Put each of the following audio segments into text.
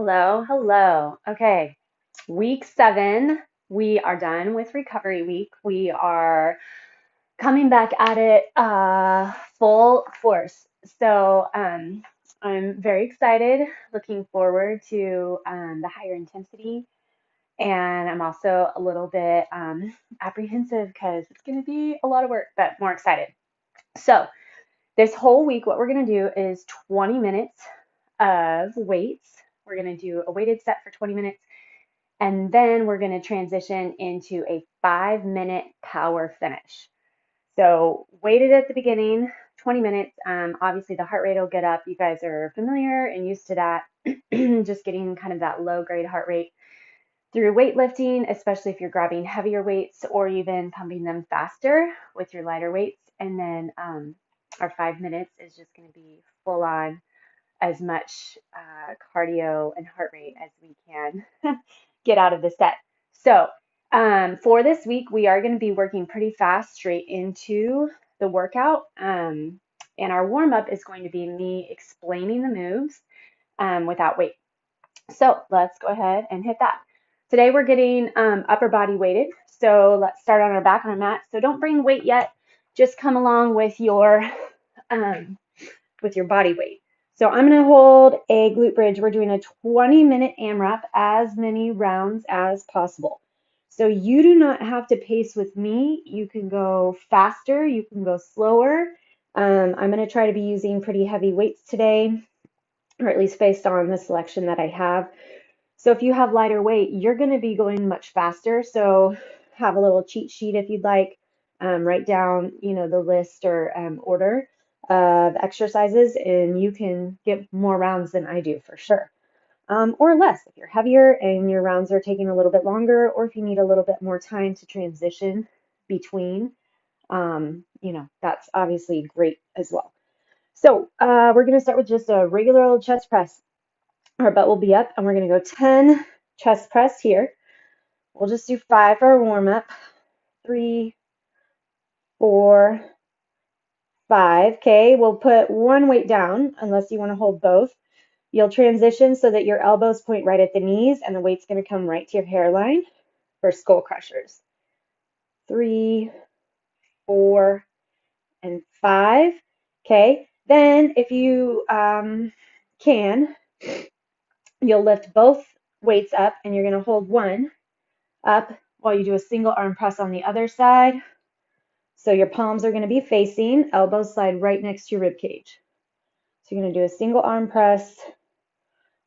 Hello, hello. Okay, week 7. We are done with recovery week. We are coming back at it full force. I'm very excited, looking forward to the higher intensity. And I'm also a little bit apprehensive because it's going to be a lot of work, but more excited. So, this whole week, what we're going to do is 20 minutes of weights. We're going to do a weighted set for 20 minutes, and then we're going to transition into a 5-minute power finish. So, weighted at the beginning, 20 minutes. Obviously, the heart rate will get up. You guys are familiar and used to that, just getting kind of that low grade heart rate through weightlifting, especially if you're grabbing heavier weights or even pumping them faster with your lighter weights. And then our 5 minutes is just going to be full on as much cardio and heart rate as we can get out of the set. So for this week, we are going to be working pretty fast straight into the workout. And our warm up is going to be me explaining the moves without weight. So let's go ahead and hit that. Today we're getting upper body weighted. So let's start on our back on our mat. So don't bring weight yet. Just come along with your body weight. So I'm going to hold a glute bridge. We're doing a 20-minute AMRAP, as many rounds as possible. So you do not have to pace with me. You can go faster. You can go slower. I'm going to try to be using pretty heavy weights today, or at least based on the selection that I have. So if you have lighter weight, you're going to be going much faster. So have a little cheat sheet if you'd like. Write down, the list or order of exercises, and you can get more rounds than I do for sure. Or less if you're heavier and your rounds are taking a little bit longer, or if you need a little bit more time to transition between, that's obviously great as well. So we're going to start with just a regular old chest press. Our butt will be up, and we're going to go 10 chest press here. We'll just do 5 for our warm up. 3, 4, 5. Okay, we'll put one weight down unless you want to hold both. You'll transition so that your elbows point right at the knees, and the weight's going to come right to your hairline for skull crushers. 3, 4, and 5. Okay, then if you can, you'll lift both weights up, and you're going to hold one up while you do a single arm press on the other side. So your palms are going to be facing, elbows slide right next to your rib cage. So you're going to do a single arm press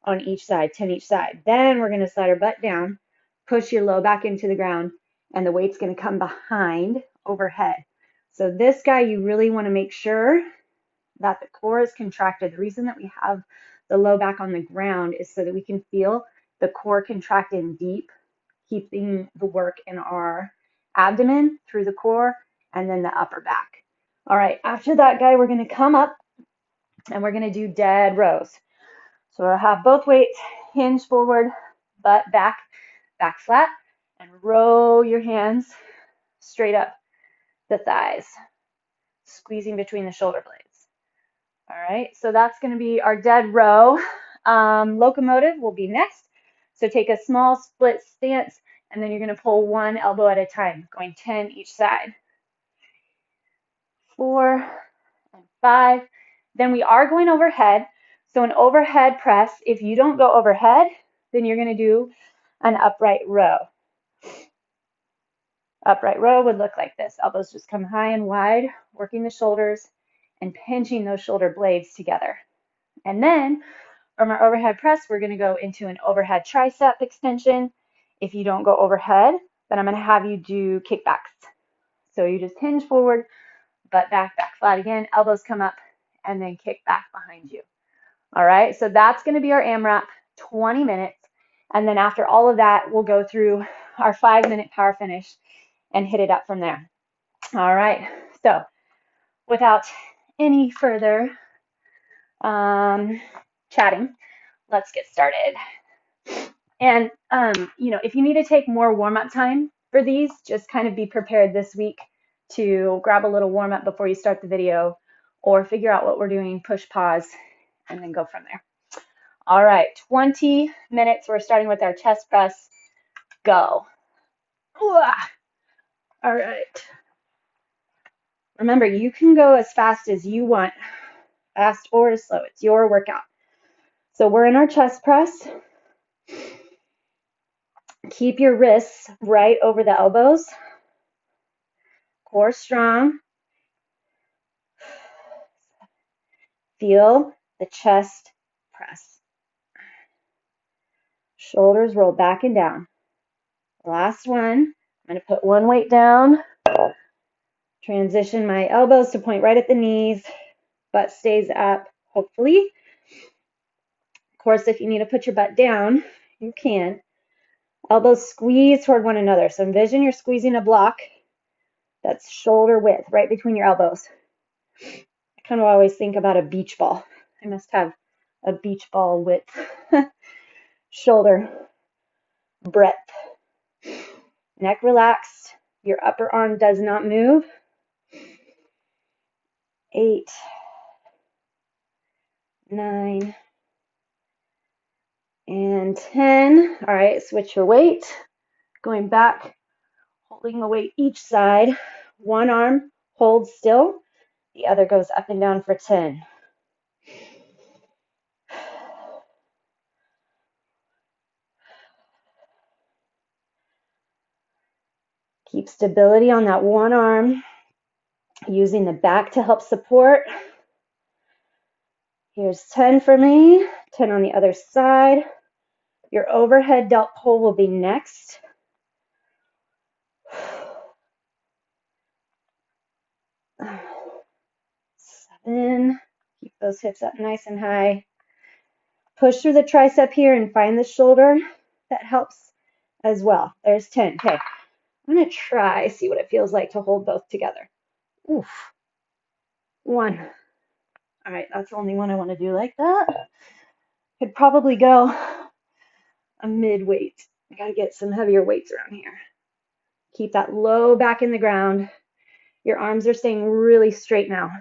on each side, 10 each side. Then we're going to slide our butt down, push your low back into the ground, and the weight's going to come behind overhead. So this guy, you really want to make sure that the core is contracted. The reason that we have the low back on the ground is so that we can feel the core contract in deep, keeping the work in our abdomen through the core and then the upper back. All right, after that guy, we're going to come up and we're going to do dead rows. So we'll have both weights hinge forward, butt back, back flat, and row your hands straight up the thighs, squeezing between the shoulder blades. All right, so that's going to be our dead row. Locomotive will be next. So take a small split stance, and then you're going to pull one elbow at a time, going 10 each side. 4 and 5. Then we are going overhead. So an overhead press, if you don't go overhead, then you're going to do an upright row. Upright row would look like this. Elbows just come high and wide, working the shoulders and pinching those shoulder blades together. And then from our overhead press, we're going to go into an overhead tricep extension. If you don't go overhead, then I'm going to have you do kickbacks. So you just hinge forward, butt back, back flat again, elbows come up, and then kick back behind you. All right, so that's going to be our AMRAP, 20 minutes. And then after all of that, we'll go through our 5-minute power finish and hit it up from there. All right, so without any further chatting, let's get started. And, if you need to take more warm-up time for these, just kind of be prepared this week to grab a little warm-up before you start the video, or figure out what we're doing, push pause, and then go from there. All right, 20 minutes. We're starting with our chest press. Go. All right. Remember, you can go as fast as you want, fast or slow. It's your workout. So we're in our chest press. Keep your wrists right over the elbows. Core strong. Feel the chest press. Shoulders roll back and down. Last one. I'm going to put one weight down. Transition my elbows to point right at the knees. Butt stays up, hopefully. Of course, if you need to put your butt down, you can. Elbows squeeze toward one another. So envision you're squeezing a block that's shoulder width, right between your elbows. I kind of always think about a beach ball. I must have a beach ball width. Shoulder breadth. Neck relaxed. Your upper arm does not move. 8, 9, and 10. All right, switch your weight. Going back, holding the weight each side. One arm holds still. The other goes up and down for 10. Keep stability on that one arm, using the back to help support. Here's 10 for me, 10 on the other side. Your overhead delt pull will be next. 7. Keep those hips up nice and high. Push through the tricep here and find the shoulder. That helps as well. There's 10. Okay, I'm going to try, see what it feels like to hold both together. Oof. 1. All right, that's the only one I want to do like that. Could probably go a mid-weight. I got to get some heavier weights around here. Keep that low back in the ground. Your arms are staying really straight now.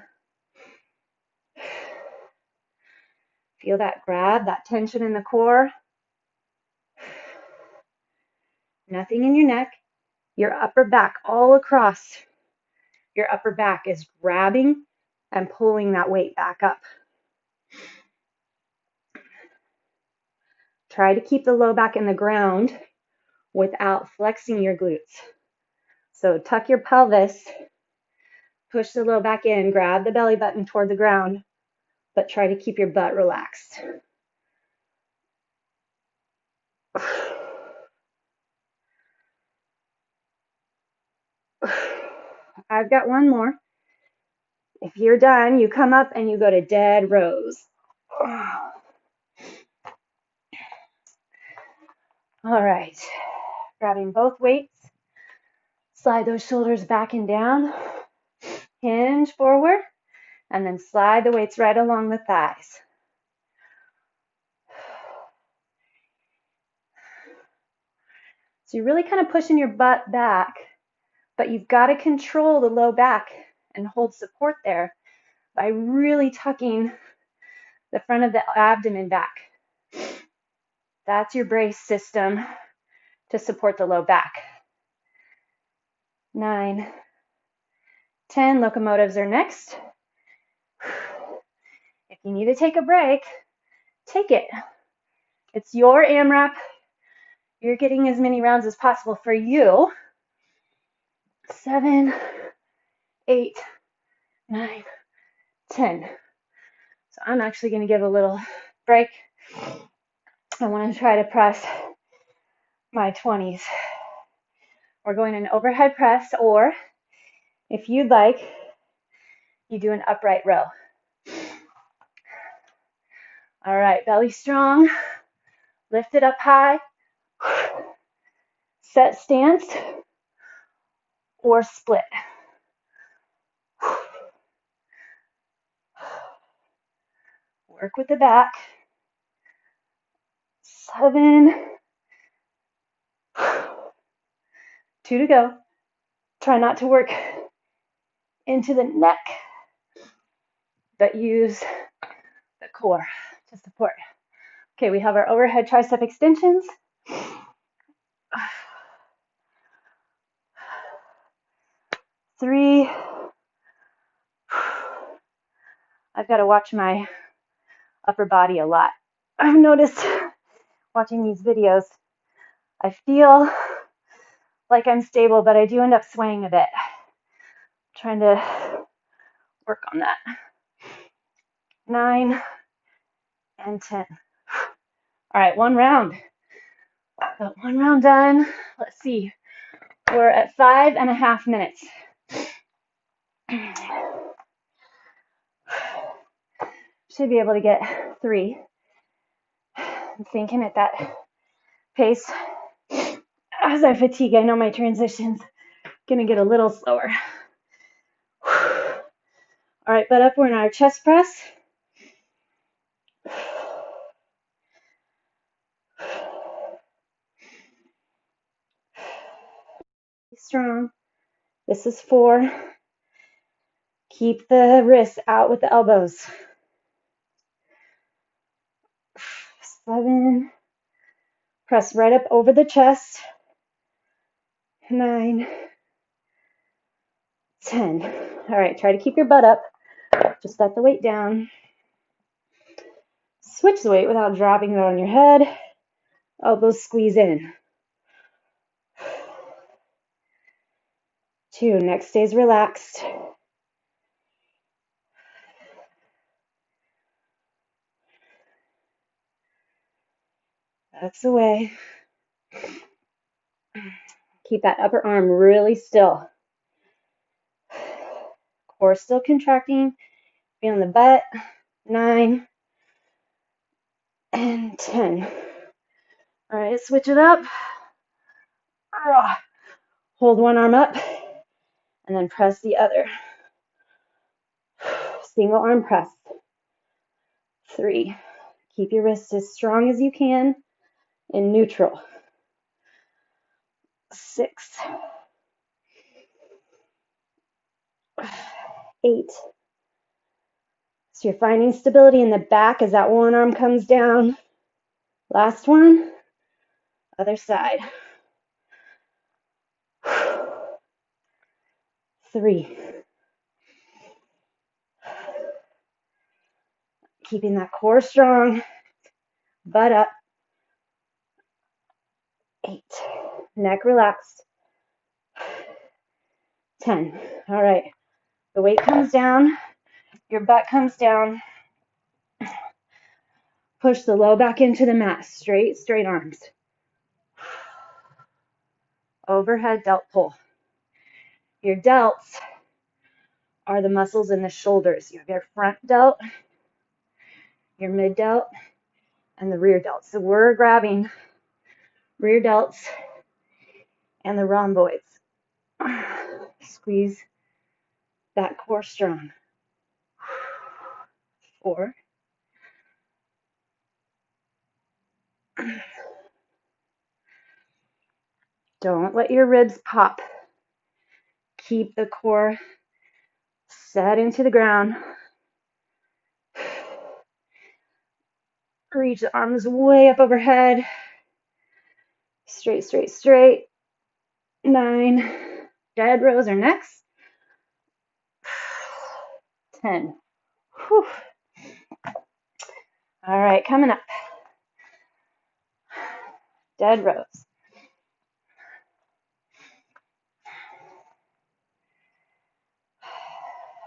Feel that grab, that tension in the core. Nothing in your neck. Your upper back all across. Your upper back is grabbing and pulling that weight back up. Try to keep the low back in the ground without flexing your glutes. So tuck your pelvis, push the low back in, grab the belly button toward the ground, but try to keep your butt relaxed. I've got one more. If you're done, you come up and you go to dead rows. All right, grabbing both weights, slide those shoulders back and down, hinge forward, and then slide the weights right along the thighs. So you're really kind of pushing your butt back, but you've got to control the low back and hold support there by really tucking the front of the abdomen back. That's your brace system to support the low back. 9, 10, locomotives are next. If you need to take a break, take it. It's your AMRAP. You're getting as many rounds as possible for you. 7, 8, 9, 10. So I'm actually going to give a little break. I want to try to press my 20s. We're going an overhead press, or if you'd like, you do an upright row. All right, belly strong. Lift it up high. Set stance or split. Work with the back. 7. 2 to go. Try not to work into the neck, but use the core to support. Okay, we have our overhead tricep extensions. 3. I've got to watch my upper body a lot. I've noticed watching these videos, I feel like I'm stable, but I do end up swaying a bit. I'm trying to work on that. 9 and 10. All right, one round. Got one round done. Let's see. We're at 5.5 minutes. Should be able to get 3. I'm thinking at that pace. As I fatigue, I know my transition's gonna get a little slower. All right, butt up, we're in our chest press. Strong. This is 4. Keep the wrists out with the elbows. 7. Press right up over the chest. 9, 10. All right, try to keep your butt up. Just set the weight down. Switch the weight without dropping it on your head. Elbows squeeze in. 2. Neck stays relaxed. That's the way. Keep that upper arm really still. Core still contracting. Feeling the butt. 9 and 10. All right, switch it up. Hold one arm up and then press the other. Single arm press. 3. Keep your wrists as strong as you can in neutral. 6. 8. So you're finding stability in the back as that one arm comes down. Last one. Other side. 3. Keeping that core strong. Butt up. 8. Neck relaxed. 10. All right. The weight comes down. Your butt comes down. Push the low back into the mat. Straight arms. Overhead delt pull. Your delts are the muscles in the shoulders. You have your front delt, your mid delt, and the rear delt. So we're grabbing rear delts and the rhomboids. Squeeze that core strong. 4. Don't let your ribs pop. Keep the core set into the ground. Reach the arms way up overhead. Straight. 9. Dead rows are next. 10. Whew. All right, coming up. Dead rows.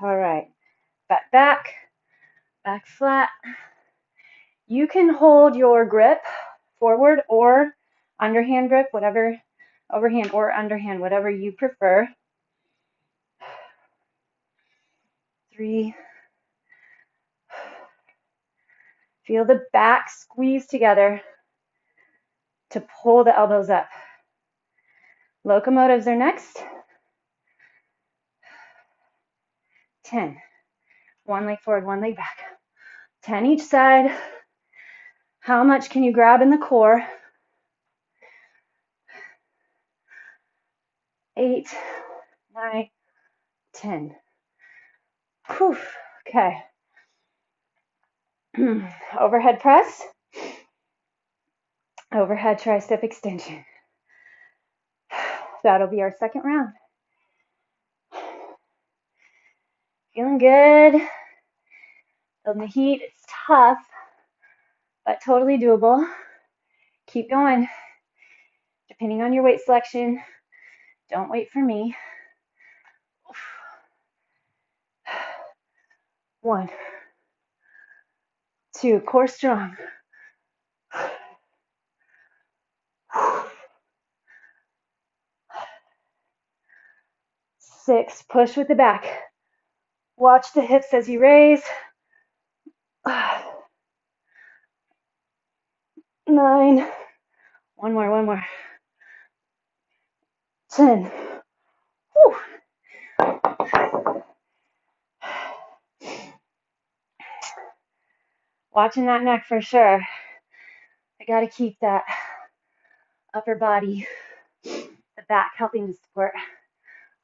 All right, back flat. You can hold your grip forward or underhand grip, whatever, overhand or underhand, whatever you prefer. 3. Feel the back squeeze together to pull the elbows up. Locomotives are next. 10. One leg forward, one leg back. 10 each side. How much can you grab in the core? 8, 9, 10. Whew. Okay. Overhead press. Overhead tricep extension. That'll be our second round. Feeling good. Building the heat. It's tough, but totally doable. Keep going. Depending on your weight selection, don't wait for me. 1, 2, core strong. 6, push with the back. Watch the hips as you raise. 9, one more. 10. Whew. Watching that neck for sure. I gotta keep that upper body, the back helping to support.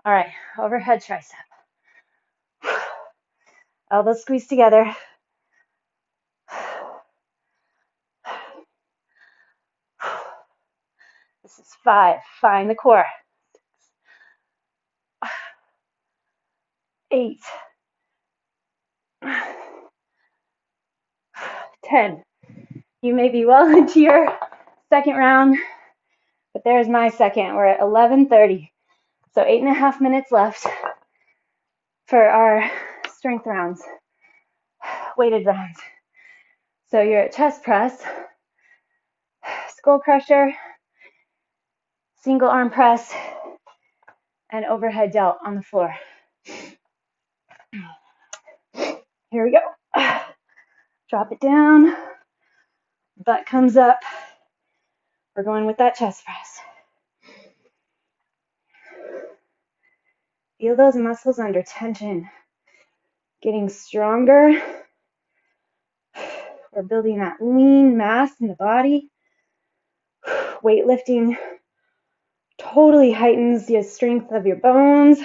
All right, overhead tricep. Elbows squeeze together. This is 5. Find the core. 8. 10. You may be well into your second round, but there's my second. We're at 11:30. So 8.5 minutes left for our strength rounds, weighted rounds. So you're at chest press, skull crusher, single arm press, and overhead delt on the floor. Here we go. Drop it down. Butt comes up. We're going with that chest press. Feel those muscles under tension. Getting stronger. We're building that lean mass in the body. Weightlifting totally heightens the strength of your bones.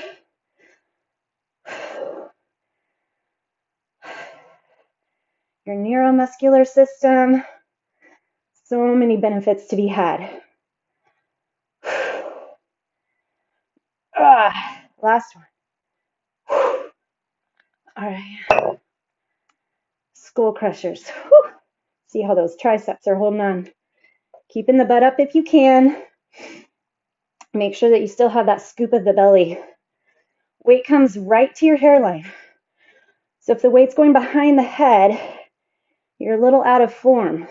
Your neuromuscular system. So many benefits to be had. Last one. All right. Skull crushers. Whew. See how those triceps are holding on. Keeping the butt up if you can. Make sure that you still have that scoop of the belly. Weight comes right to your hairline. So if the weight's going behind the head, you're a little out of form.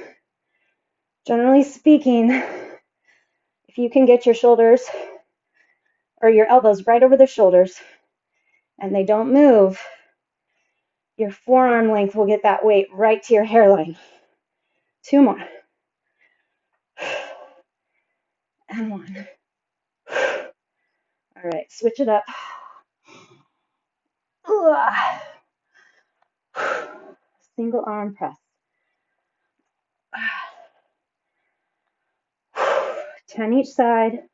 Generally speaking, if you can get your shoulders or your elbows right over the shoulders and they don't move, your forearm length will get that weight right to your hairline. 2 more. And 1. All right, switch it up. Single arm press. 10 each side.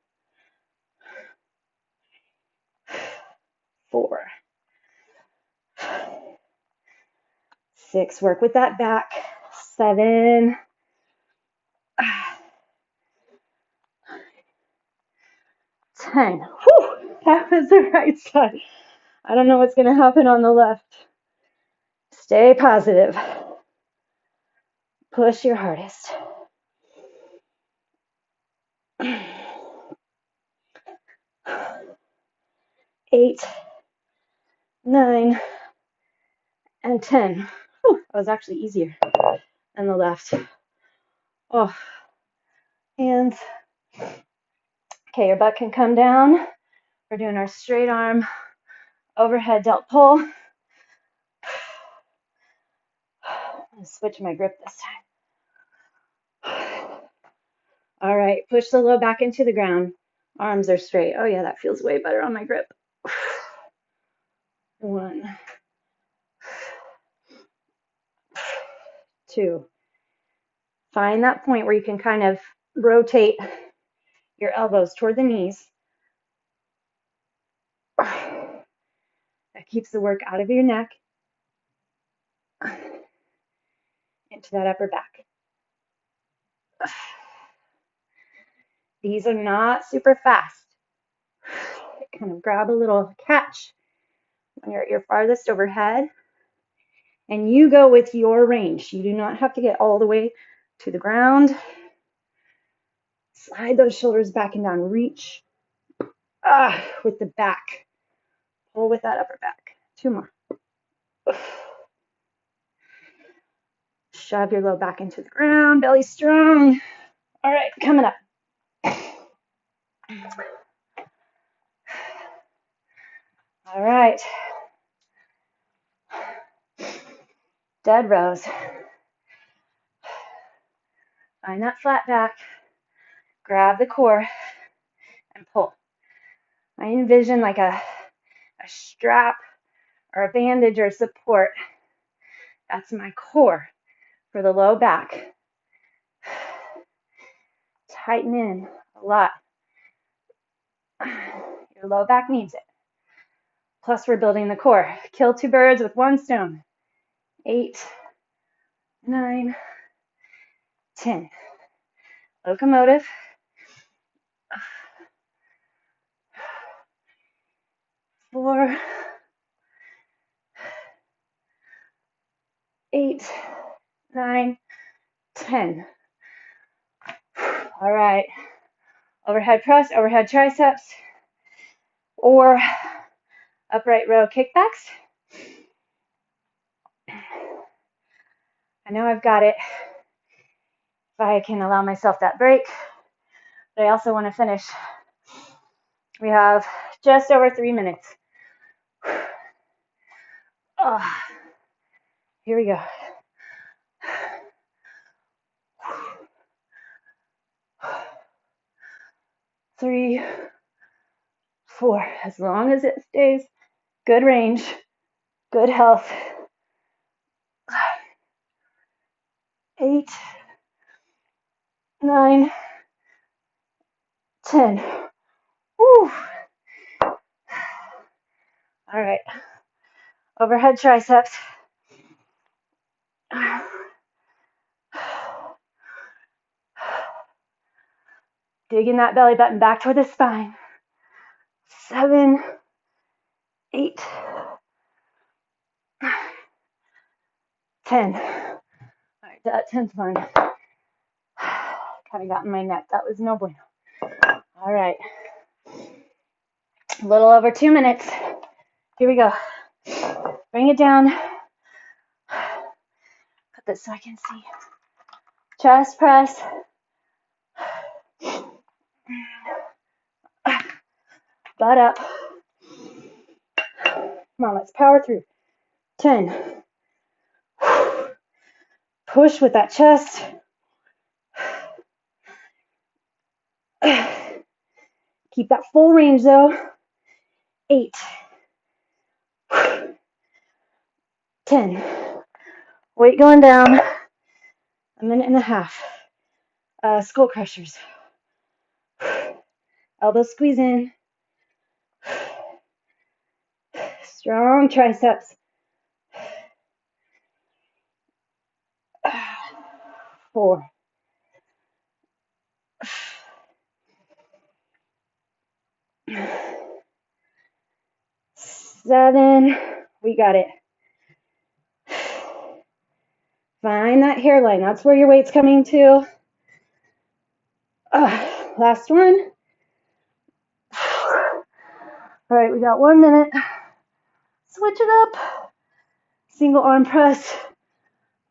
4. 6. Work with that back. 7. 10. Whew, that was the right side. I don't know what's going to happen on the left. Stay positive. Push your hardest. 8, 9, and 10. Whew, that was actually easier than the left. Oh, hands. Okay, your butt can come down. We're doing our straight arm overhead delt pull. I'm going to switch my grip this time. All right, push the low back into the ground. Arms are straight. Oh yeah, that feels way better on my grip. 1, 2. Find that point where you can kind of rotate your elbows toward the knees. That keeps the work out of your neck into that upper back. These are not super fast. Kind of grab a little catch when you're at your farthest overhead, and you go with your range. You do not have to get all the way to the ground. Slide those shoulders back and down. Reach with the back. Pull with that upper back. 2 more. Shove your low back into the ground. Belly strong. All right, coming up. All right. Dead rows. Find that flat back. Grab the core and pull. I envision like a strap or a bandage or support. That's my core for the low back. Tighten in a lot. Your low back needs it. Plus, we're building the core. Kill 2 birds with 1 stone. 8, 9, 10. Locomotive. 4, 8, 9, 10. All right. Overhead press, overhead triceps, or upright row kickbacks. I know I've got it if I can allow myself that break, but I also want to finish. We have just over 3 minutes. Oh, here we go. 3, 4, as long as it stays good range, good health. 8, 9, 10. Woo. All right. Overhead triceps. Digging that belly button back toward the spine. 7, 8, 10. All right, that 10th one kind of got in my neck. That was no bueno. All right. A little over 2 minutes. Here we go. Bring it down. Put this so I can see. Chest press. Butt up. Come on, let's power through. 10. Push with that chest. Keep that full range though. 8. 10. Weight going down. 1.5 minutes. Skull crushers. Elbow squeeze in. Strong triceps. 4. 7. We got it. Find that hairline. That's where your weight's coming to. Last one. All right, we got 1 minute. Switch it up. Single arm press.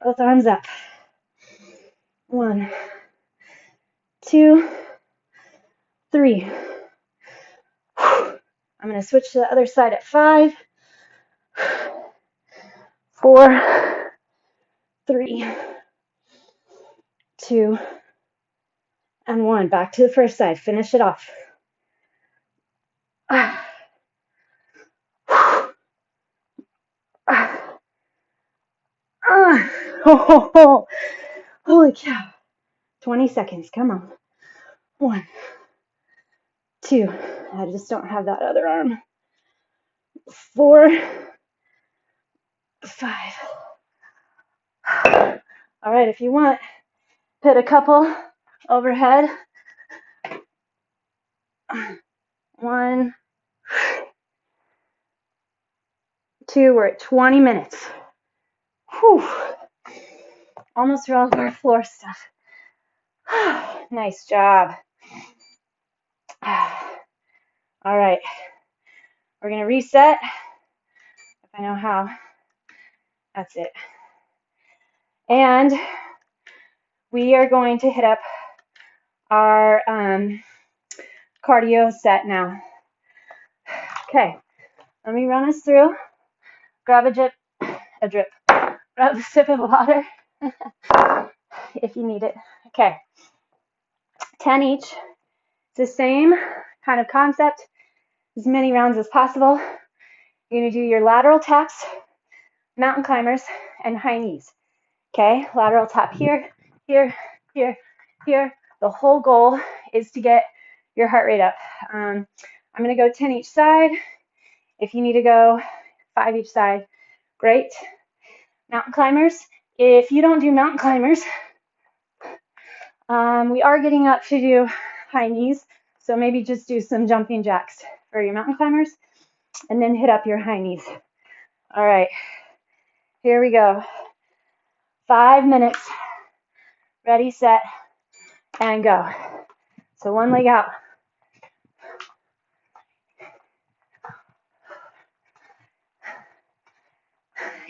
Both arms up. 1, 2, 3. I'm going to switch to the other side at 5, 4, 3, 2, and 1. Back to the first side. Finish it off. Holy cow. 20 seconds. Come on. 1, 2. I just don't have that other arm. 4, 5. All right, if you want, hit a couple overhead 1, 2, we're at 20 minutes. Whew. Almost through all of our floor stuff. Nice job. All right. We're going to reset. If I know how. That's it. And we are going to hit up our cardio set now. Okay. Let me run us through. Grab a drip. Grab a sip of water if you need it. Okay. 10 each. It's the same kind of concept. As many rounds as possible. You're going to do your lateral taps, mountain climbers, and high knees. Okay, lateral tap here, here, here, here. The whole goal is to get your heart rate up. I'm going to go 10 each side. If you need to go 5 each side, great. Mountain climbers. If you don't do mountain climbers, we are getting up to do high knees. So maybe just do some jumping jacks for your mountain climbers and then hit up your high knees. All right, here we go. 5 minutes. Ready, set, and go. So one leg out.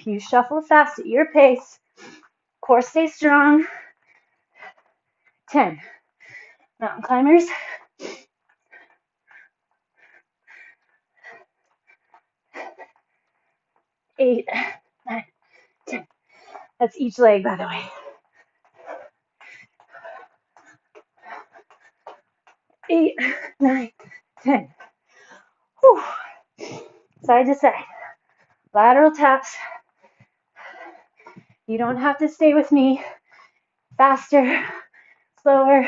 You shuffle fast at your pace. Core stay strong. 10. Mountain climbers. 8, 9, 10. That's each leg, by the way. 8, 9, 10. Whew. Side to side. Lateral taps. You don't have to stay with me. Faster, slower.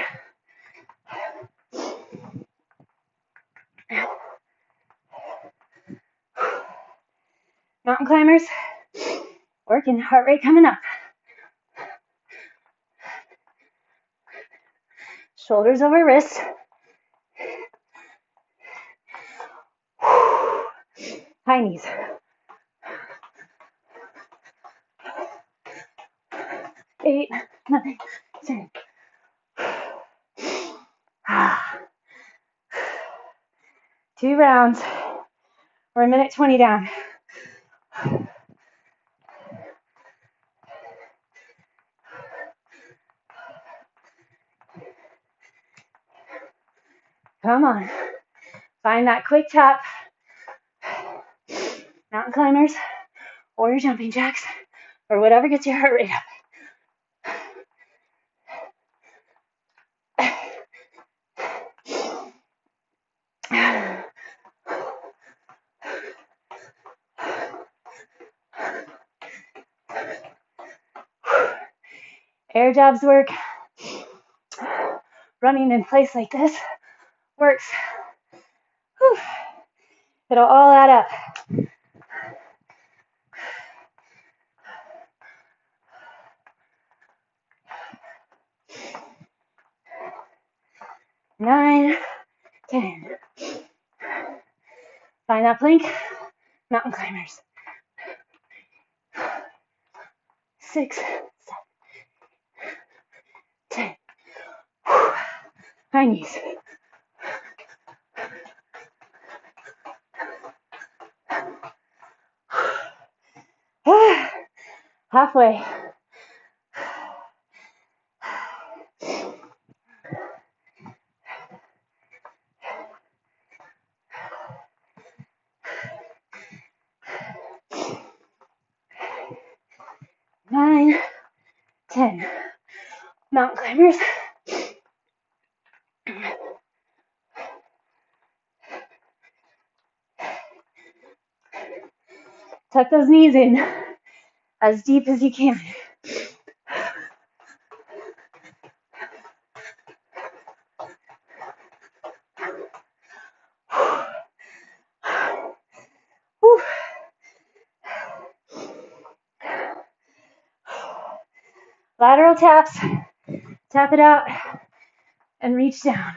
Mountain climbers. Working, heart rate coming up. Shoulders over wrists. High knees. 8, 9, 10. 2 rounds. We're a minute 20 down. Come on. Find that quick tap. Mountain climbers or your jumping jacks or whatever gets your heart rate up. Air jabs work. Running in place like this works. Whew. It'll all add up. Nine, 10. Find that plank. Mountain climbers. 6, 7, 10. High knees. Halfway. Nine, 10. Mountain climbers. Tuck those knees in as deep as you can. Lateral taps, tap it out, and reach down.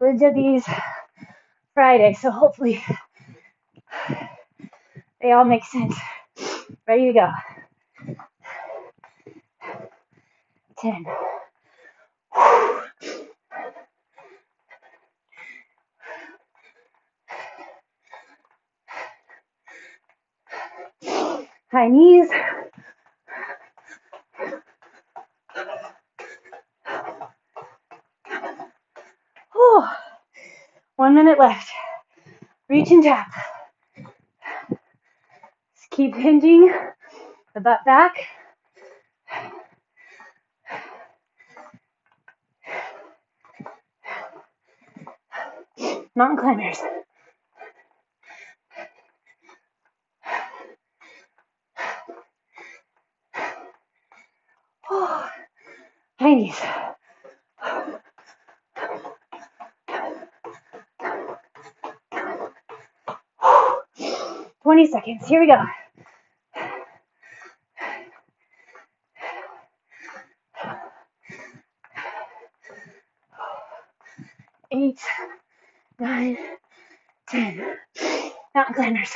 We did these Friday, so hopefully they all make sense. Ready to go. 10. High knees. Whew. 1 minute left. Reach and tap. Just keep hinging the butt back. Mountain climbers. High knees. 20 seconds. Here we go. 8, 9, 10. Mountain climbers.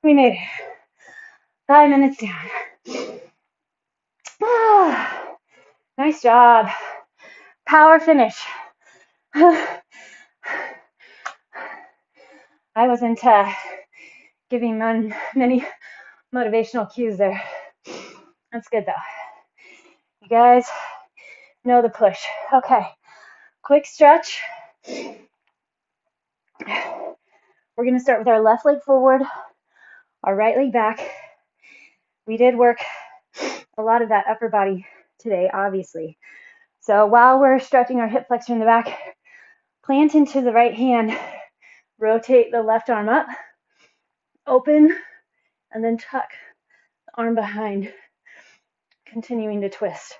We made it. 5 minutes down. Nice job. Power finish. I wasn't giving many motivational cues there. That's good though. You guys know the push. Okay, quick stretch. We're gonna start with our left leg forward, our right leg back. We did work a lot of that upper body today, obviously. So while we're stretching our hip flexor in the back, plant into the right hand, rotate the left arm up, open, and then tuck the arm behind, continuing to twist.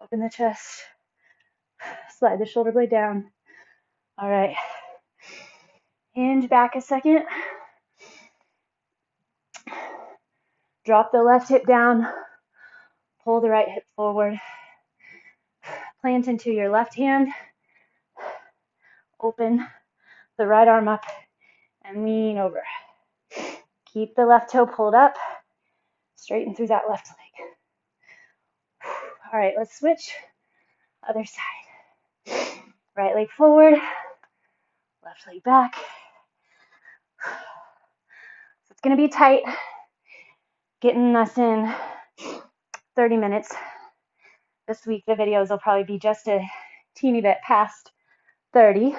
Open the chest, slide the shoulder blade down. All right, hinge back a second. Drop the left hip down, pull the right hip forward. Plant into your left hand, open the right arm up, and lean over. Keep the left toe pulled up, straighten through that left leg. All right, let's switch. Other side. Right leg forward, left leg back. So it's going to be tight, getting us in 30 minutes. This week the videos will probably be just a teeny bit past 30,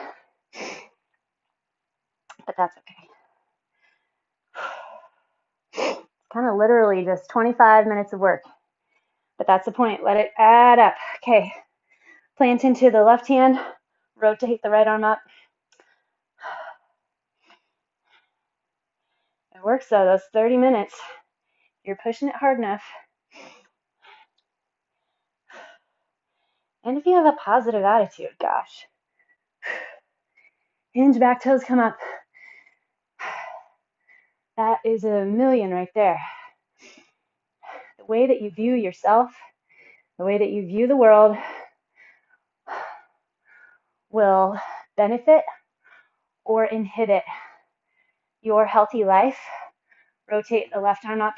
but that's okay. It's kind of literally just 25 minutes of work, but that's the point. Let it add up. Okay, plant into the left hand, rotate the right arm up. It works though, those 30 minutes. You're pushing it hard enough. And if you have a positive attitude, gosh. Hinge, back toes come up. That is a million right there. The way that you view yourself, the way that you view the world will benefit or inhibit your healthy life. Rotate the left arm up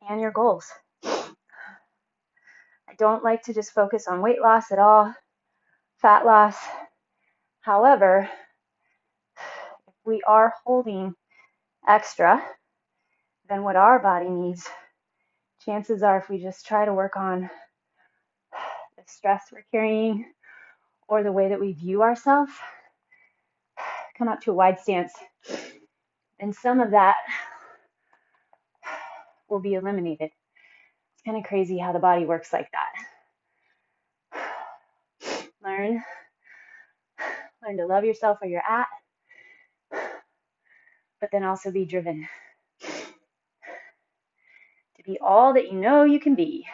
and your goals. I don't like to just focus on weight loss at all, fat loss. However, if we are holding extra than what our body needs, chances are if we just try to work on the stress we're carrying or the way that we view ourselves, come up to a wide stance, and some of that will be eliminated. It's kind of crazy how the body works like that. Learn to love yourself where you're at, but then also be driven to be all that you know you can be.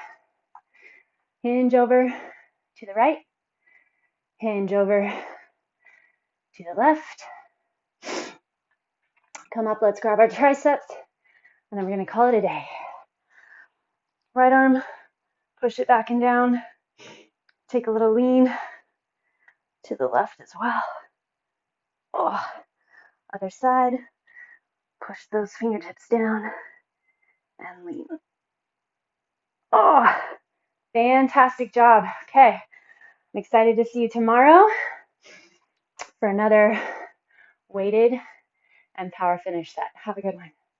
Hinge over to the right, Hinge over to the left. Come up, let's grab our triceps, and then we're gonna call it a day. Right arm, push it back and down. Take a little lean to the left as well. Oh, other side. Push those fingertips down and lean. Oh, fantastic job. Okay, I'm excited to see you tomorrow for another weighted and power finish set. Have a good one.